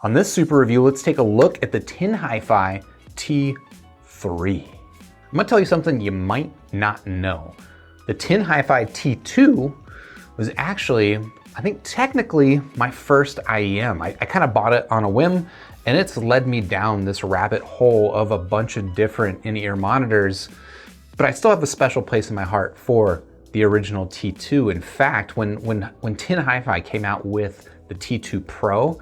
On this super review, let's take a look at the Tin Hi-Fi T3. I'm gonna tell you something you might not know. The Tin Hi-Fi T2 was actually, I think technically, my first IEM. I kind of bought it on a whim, and it's led me down this rabbit hole of a bunch of different in-ear monitors, but I still have a special place in my heart for the original T2. In fact, when Tin Hi-Fi came out with the T2 Pro,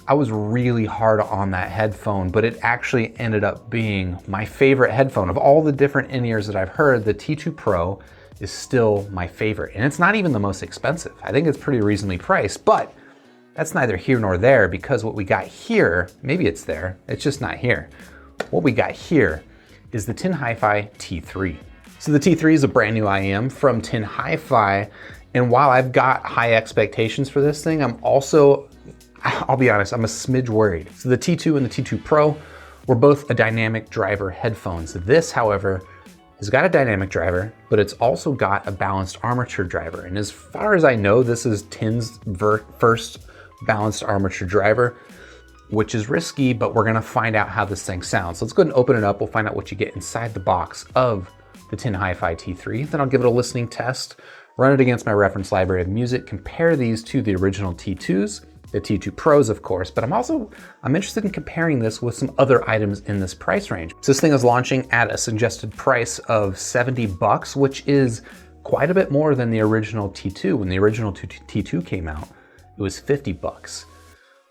I was really hard on that headphone, but it actually ended up being my favorite headphone. Of all the different in-ears that I've heard, the T2 Pro is still my favorite. And it's not even the most expensive. I think it's pretty reasonably priced, but that's neither here nor there, because what we got here, maybe it's there, it's just not here. What we got here is the Tin Hi-Fi T3. So the T3 is a brand new IEM from Tin Hi-Fi, and while I've got high expectations for this thing, I'm also, I'll be honest, I'm a smidge worried. So the T2 and the T2 Pro were both a dynamic driver headphones. This, however, has got a dynamic driver, but it's also got a balanced armature driver. And as far as I know, this is Tin's first balanced armature driver, which is risky, but we're gonna find out how this thing sounds. So let's go ahead and open it up. We'll find out what you get inside the box of the Tin Hi-Fi T3. Then I'll give it a listening test, run it against my reference library of music, compare these to the original T2s, the T2 Pros, of course, but I'm interested in comparing this with some other items in this price range. So this thing is launching at a suggested price of $70, which is quite a bit more than the original T2. When the original T2 came out, it was $50.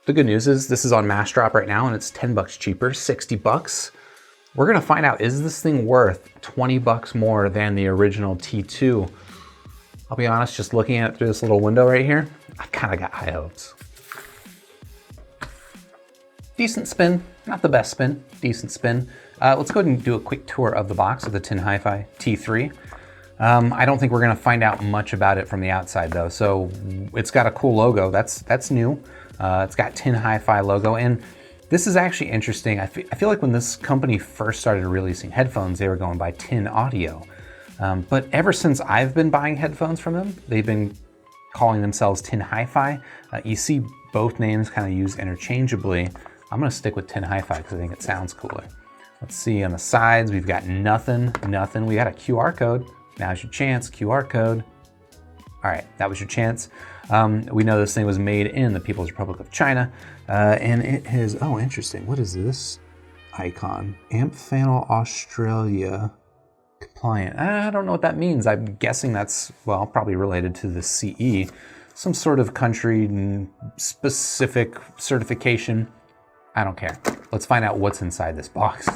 The good news is this is on Massdrop right now and it's $10 cheaper, $60. We're gonna find out, is this thing worth $20 more than the original T2? I'll be honest, just looking at it through this little window right here, I kinda got high hopes. Decent spin, not the best spin, decent spin. Let's go ahead and do a quick tour of the box of the Tin Hi-Fi T3. I don't think we're gonna find out much about it from the outside though. So it's got a cool logo, that's new. It's got Tin Hi-Fi logo, and this is actually interesting. I feel like when this company first started releasing headphones, they were going by Tin Audio. But ever since I've been buying headphones from them, they've been calling themselves Tin Hi-Fi. You see both names kind of used interchangeably. I'm gonna stick with Tin Hi-Fi because I think it sounds cooler. Let's see on the sides, we've got nothing. We got a QR code. Now's your chance, QR code. All right, that was your chance. We know this thing was made in the People's Republic of China, and it has, oh, interesting. What is this icon? Amphanol Australia compliant. I don't know what that means. I'm guessing that's, well, probably related to the CE, some sort of country specific certification. I don't care. Let's find out what's inside this box.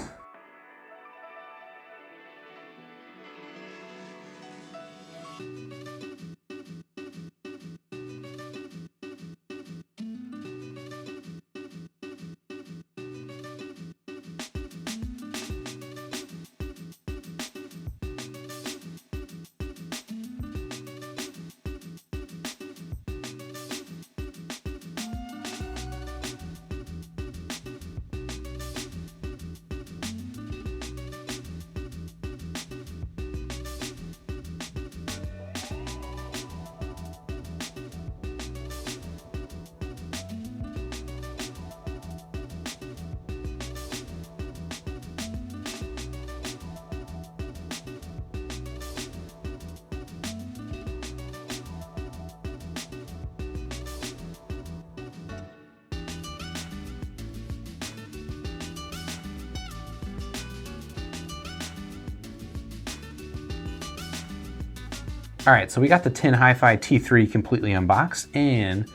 All right, so we got the Tin Hi-Fi T3 completely unboxed, and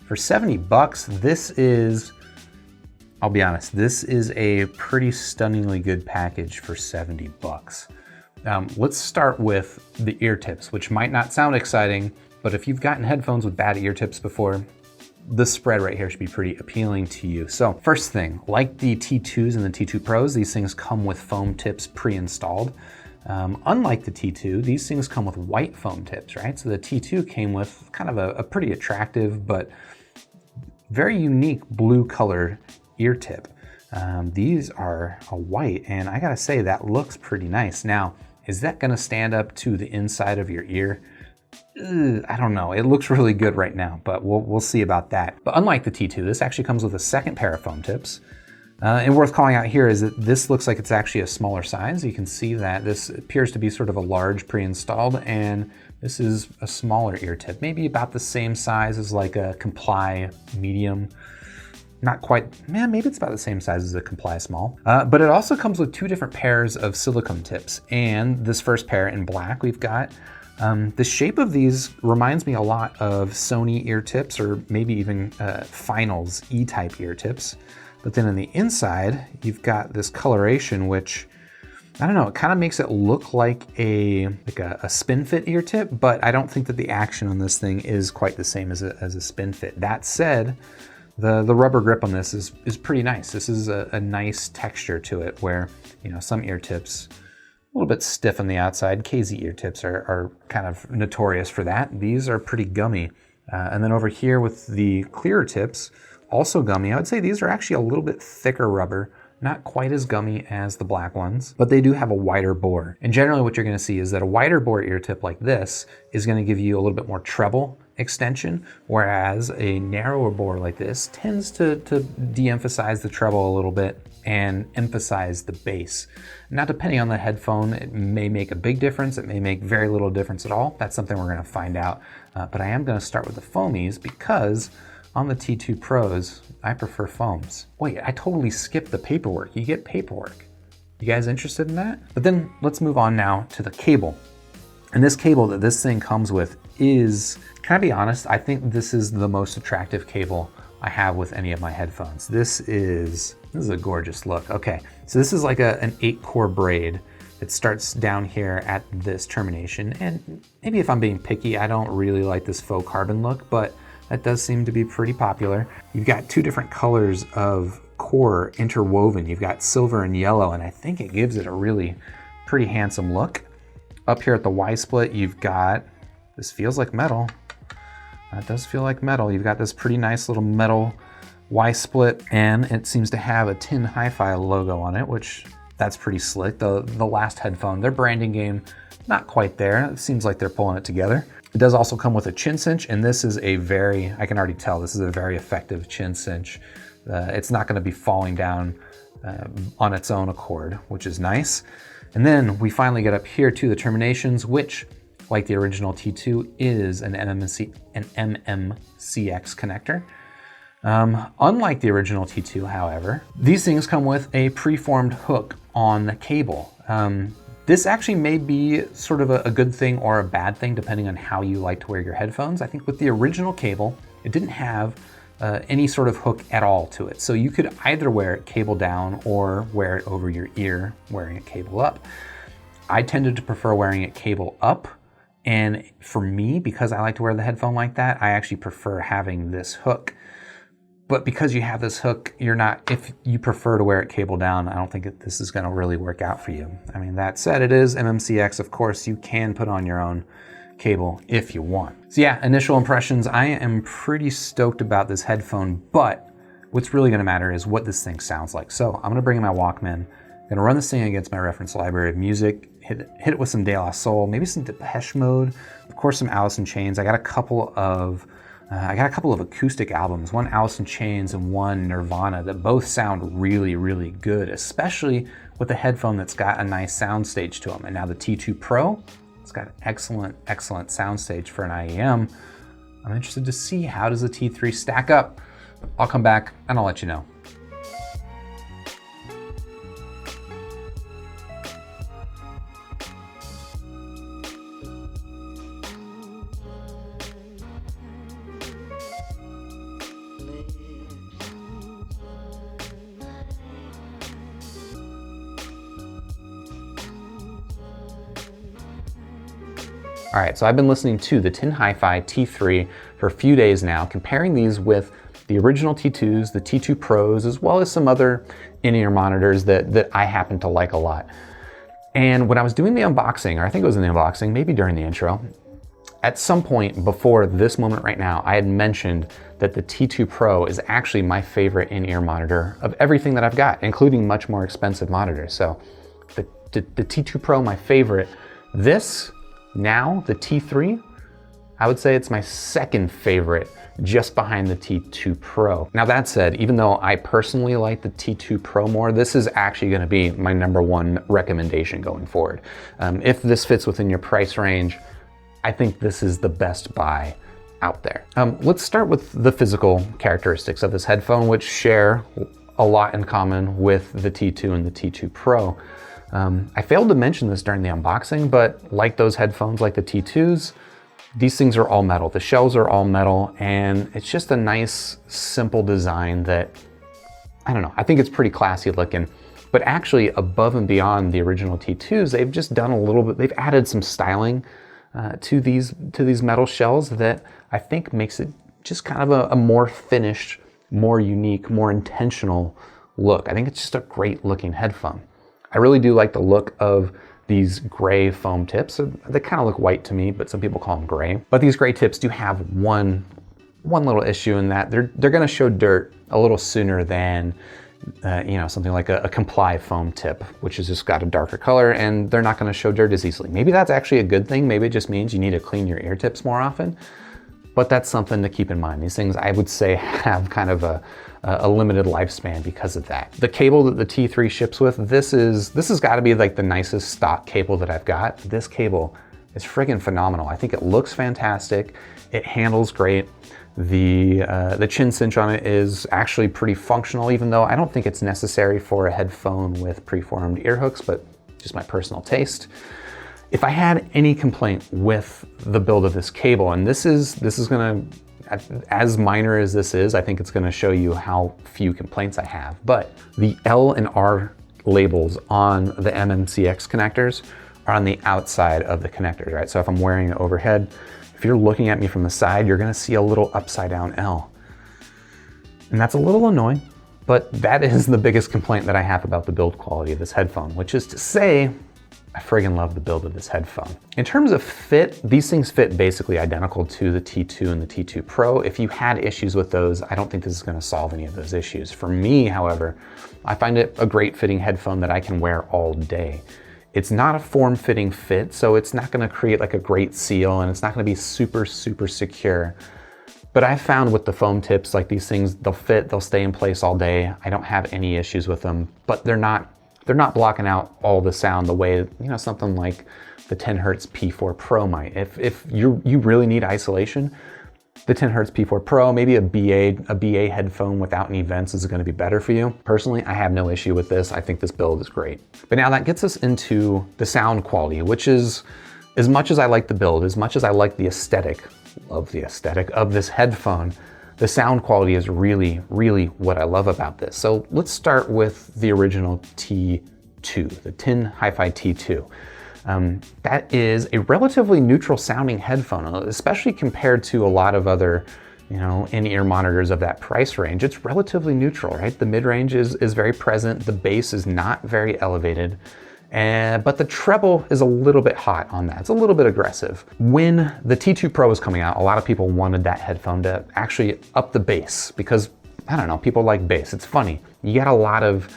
for $70, this is, I'll be honest, this is a pretty stunningly good package for $70. Let's start with the ear tips, which might not sound exciting, but if you've gotten headphones with bad ear tips before, this spread right here should be pretty appealing to you. So first thing, like the T2s and the T2 Pros, these things come with foam tips pre-installed. Unlike the T2, these things come with white foam tips, right? So the T2 came with kind of a pretty attractive but very unique blue color ear tip. These are a white, and I gotta say that looks pretty nice. Now, is that gonna stand up to the inside of your ear? I don't know, it looks really good right now, but we'll see about that. But unlike the T2, this actually comes with a second pair of foam tips. And worth calling out here is that this looks like it's actually a smaller size. You can see that this appears to be sort of a large pre-installed, and this is a smaller ear tip, maybe about the same size as like a Comply medium. Not quite, man, maybe it's about the same size as a Comply small. But it also comes with two different pairs of silicone tips. And this first pair in black we've got. The shape of these reminds me a lot of Sony ear tips, or maybe even Finals E-type ear tips. But then on the inside, you've got this coloration, which, I don't know, it kind of makes it look like a spin fit ear tip, but I don't think that the action on this thing is quite the same as a spin fit. That said, the rubber grip on this is pretty nice. This is a nice texture to it, where, you know, some ear tips a little bit stiff on the outside. KZ ear tips are kind of notorious for that. These are pretty gummy. And then over here with the clearer tips, also gummy. I would say these are actually a little bit thicker rubber, not quite as gummy as the black ones, but they do have a wider bore. And generally what you're gonna see is that a wider bore ear tip like this is gonna give you a little bit more treble extension, whereas a narrower bore like this tends to de-emphasize the treble a little bit and emphasize the bass. Now, depending on the headphone, it may make a big difference, it may make very little difference at all. That's something we're gonna find out. But I am gonna start with the foamies because on the T2 Pros, I prefer foams. Wait, I totally skipped the paperwork. You get paperwork. You guys interested in that? But then let's move on now to the cable. And this cable that this thing comes with is, can I be honest, I think this is the most attractive cable I have with any of my headphones. This is a gorgeous look. Okay, so this is like an 8-core braid. It starts down here at this termination. And maybe if I'm being picky, I don't really like this faux carbon look, but that does seem to be pretty popular. You've got two different colors of core interwoven. You've got silver and yellow, and I think it gives it a really pretty handsome look. Up here at the Y-split, you've got, this feels like metal. That does feel like metal. You've got this pretty nice little metal Y-split, and it seems to have a Tin Hi-Fi logo on it, which that's pretty slick. The last headphone, their branding game, not quite there. It seems like they're pulling it together. It does also come with a chin cinch, and this is a very, I can already tell, this is a very effective chin cinch. It's not gonna be falling down on its own accord, which is nice. And then we finally get up here to the terminations, which, like the original T2, is an MMCX connector. Unlike the original T2, however, these things come with a preformed hook on the cable. This actually may be sort of a good thing or a bad thing, depending on how you like to wear your headphones. I think with the original cable, it didn't have any sort of hook at all to it. So you could either wear it cable down or wear it over your ear, wearing it cable up. I tended to prefer wearing it cable up. And for me, because I like to wear the headphone like that, I actually prefer having this hook. But because you have this hook, you're not, if you prefer to wear it cable down, I don't think this is gonna really work out for you. I mean, that said, it is MMCX, of course, you can put on your own cable if you want. So yeah, initial impressions, I am pretty stoked about this headphone, but what's really gonna matter is what this thing sounds like. So I'm gonna bring in my Walkman, gonna run this thing against my reference library of music, hit it with some De La Soul, maybe some Depeche Mode, of course some Alice in Chains. I got a couple of acoustic albums, one Alice in Chains and one Nirvana, that both sound really, really good, especially with a headphone that's got a nice soundstage to them. And now the T2 Pro, it's got an excellent, excellent soundstage for an IEM. I'm interested to see, how does the T3 stack up? I'll come back and I'll let you know. All right, so I've been listening to the Tin Hi-Fi T3 for a few days now, comparing these with the original T2s, the T2 Pros, as well as some other in-ear monitors that I happen to like a lot. And when I was doing the unboxing, or I think it was in the unboxing, maybe during the intro, at some point before this moment right now, I had mentioned that the T2 Pro is actually my favorite in-ear monitor of everything that I've got, including much more expensive monitors. So the T2 Pro, my favorite. This, now, the T3, I would say it's my second favorite, just behind the T2 Pro. Now that said, even though I personally like the T2 Pro more, this is actually gonna be my #1 recommendation going forward. If this fits within your price range, I think this is the best buy out there. Let's start with the physical characteristics of this headphone, which share a lot in common with the T2 and the T2 Pro. I failed to mention this during the unboxing, but like those headphones, like the T2s, these things are all metal. The shells are all metal, and it's just a nice, simple design that, I don't know, I think it's pretty classy looking. But actually, above and beyond the original T2s, they've just done a little bit, they've added some styling to these metal shells that I think makes it just kind of a more finished, more unique, more intentional look. I think it's just a great looking headphone. I really do like the look of these gray foam tips. They kind of look white to me, but some people call them gray. But these gray tips do have one little issue in that they're gonna show dirt a little sooner than you know, something like a Comply foam tip, which has just got a darker color, and they're not gonna show dirt as easily. Maybe that's actually a good thing. Maybe it just means you need to clean your ear tips more often. But that's something to keep in mind. These things, I would say, have kind of a limited lifespan because of that. The cable that the T3 ships with, this has got to be like the nicest stock cable that I've got. This cable is friggin' phenomenal. I think it looks fantastic. It handles great. The chin cinch on it is actually pretty functional, even though I don't think it's necessary for a headphone with preformed ear hooks, but just my personal taste. If I had any complaint with the build of this cable, and this is gonna, as minor as this is, I think it's gonna show you how few complaints I have, but the L and R labels on the MMCX connectors are on the outside of the connectors, right? So if I'm wearing it overhead, if you're looking at me from the side, you're gonna see a little upside down L. And that's a little annoying, but that is the biggest complaint that I have about the build quality of this headphone, which is to say, I friggin' love the build of this headphone. In terms of fit, these things fit basically identical to the T2 and the T2 Pro. If you had issues with those, I don't think this is gonna solve any of those issues. For me, however, I find it a great fitting headphone that I can wear all day. It's not a form-fitting fit, so it's not gonna create like a great seal, and it's not gonna be super, super secure. But I've found with the foam tips, like these things, they'll fit, they'll stay in place all day. I don't have any issues with them, but they're not blocking out all the sound the way, you know, something like the 10 Hertz P4 Pro might. If you really need isolation, the 10 Hertz P4 Pro, maybe a BA headphone without any vents is gonna be better for you. Personally, I have no issue with this. I think this build is great. But now that gets us into the sound quality, which is, as much as I like the build, as much as I like the aesthetic of this headphone, the sound quality is really, really what I love about this. So let's start with the original T2, the Tin Hi-Fi T2. That is a relatively neutral sounding headphone, especially compared to a lot of other, you know, in-ear monitors of that price range. It's relatively neutral, right? The mid-range is very present. The bass is not very elevated. But the treble is a little bit hot on that. It's a little bit aggressive. When the T2 Pro was coming out, a lot of people wanted that headphone to actually up the bass because, I don't know, people like bass. It's funny. You get a lot of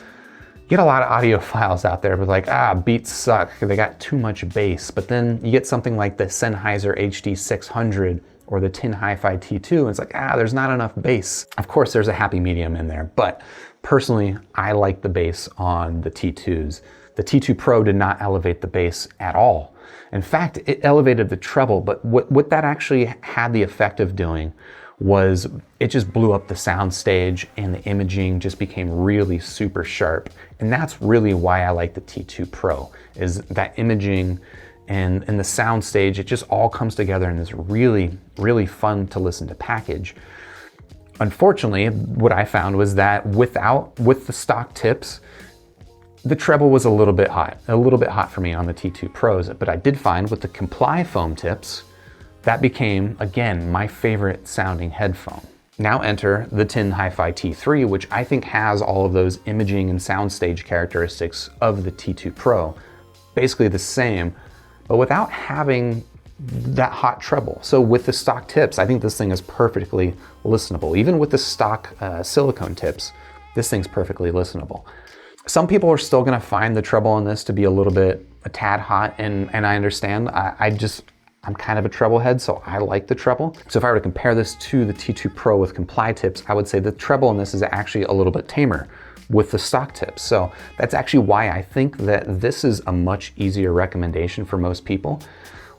audiophiles out there, but like, beats suck. They got too much bass. But then you get something like the Sennheiser HD600 or the Tin Hi-Fi T2, and it's like, there's not enough bass. Of course, there's a happy medium in there, but personally, I like the bass on the T2s. The T2 Pro did not elevate the bass at all. In fact, it elevated the treble, but what that actually had the effect of doing was it just blew up the sound stage, and the imaging just became really super sharp. And that's really why I like the T2 Pro, is that imaging and the sound stage, it just all comes together in this really, really fun to listen to package. Unfortunately, what I found was that with the stock tips, the treble was a little bit hot for me on the T2 Pros, but I did find with the Comply foam tips, that became, again, my favorite sounding headphone. Now enter the Tin Hi-Fi T3, which I think has all of those imaging and soundstage characteristics of the T2 Pro. Basically the same, but without having that hot treble. So with the stock tips, I think this thing is perfectly listenable. Even with the stock silicone tips, this thing's perfectly listenable. Some people are still gonna find the treble on this to be a tad hot, and I understand. I I'm kind of a treble head, so I like the treble. So if I were to compare this to the T2 Pro with comply tips, I would say the treble in this is actually a little bit tamer with the stock tips. So that's actually why I think that this is a much easier recommendation for most people.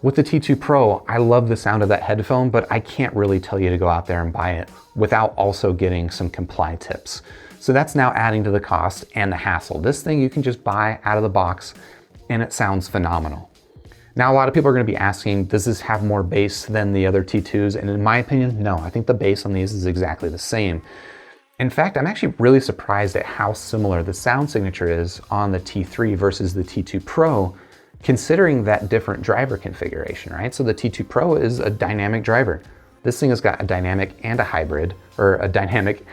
With the T2 Pro, I love the sound of that headphone, but I can't really tell you to go out there and buy it without also getting some comply tips. So that's now adding to the cost and the hassle. This thing you can just buy out of the box and it sounds phenomenal. Now, a lot of people are going to be asking, does this have more bass than the other T2s? And in my opinion, no. I think the bass on these is exactly the same. In fact, I'm actually really surprised at how similar the sound signature is on the T3 versus the T2 Pro, considering that different driver configuration, right? So the T2 Pro is a dynamic driver. This thing has got a dynamic and a hybrid, or a dynamic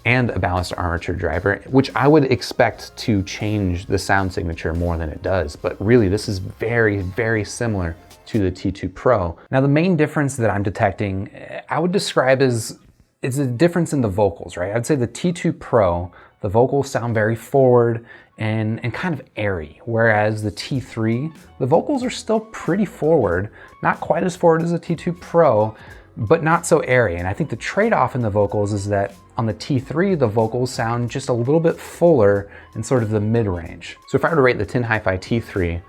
and a balanced armature driver, which I would expect to change the sound signature more than it does. But really, this is very, very similar to the T2 Pro. Now, the main difference that I'm detecting, I would describe as, it's a difference in the vocals, right? I'd say the T2 Pro, the vocals sound very forward and kind of airy, whereas the T3, the vocals are still pretty forward, not quite as forward as the T2 Pro, but not so airy. And I think the trade-off in the vocals is that on the T3, the vocals sound just a little bit fuller in sort of the mid-range. So if I were to rate the Tin Hi-Fi T3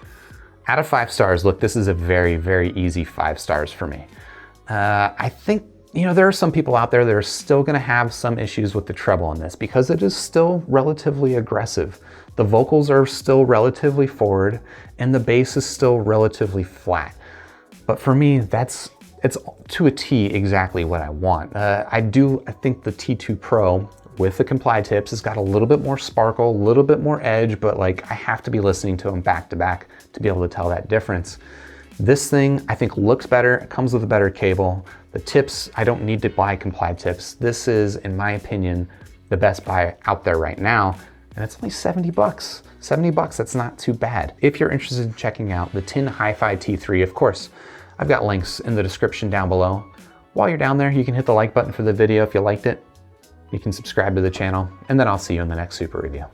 out of 5 stars, look, this is a very, very easy 5 stars for me. I think, you know, there are some people out there that are still gonna have some issues with the treble in this because it is still relatively aggressive. The vocals are still relatively forward and the bass is still relatively flat. But for me, it's to a T exactly what I want. I think the T2 Pro with the comply tips has got a little bit more sparkle, a little bit more edge, but like I have to be listening to them back to back to be able to tell that difference. This thing I think looks better, it comes with a better cable. The tips, I don't need to buy comply tips. This is, in my opinion, the best buy out there right now. And it's only 70 bucks. 70 bucks, that's not too bad. If you're interested in checking out the Tin Hi-Fi T3, of course, I've got links in the description down below. While you're down there, you can hit the like button for the video if you liked it. You can subscribe to the channel, and then I'll see you in the next super review.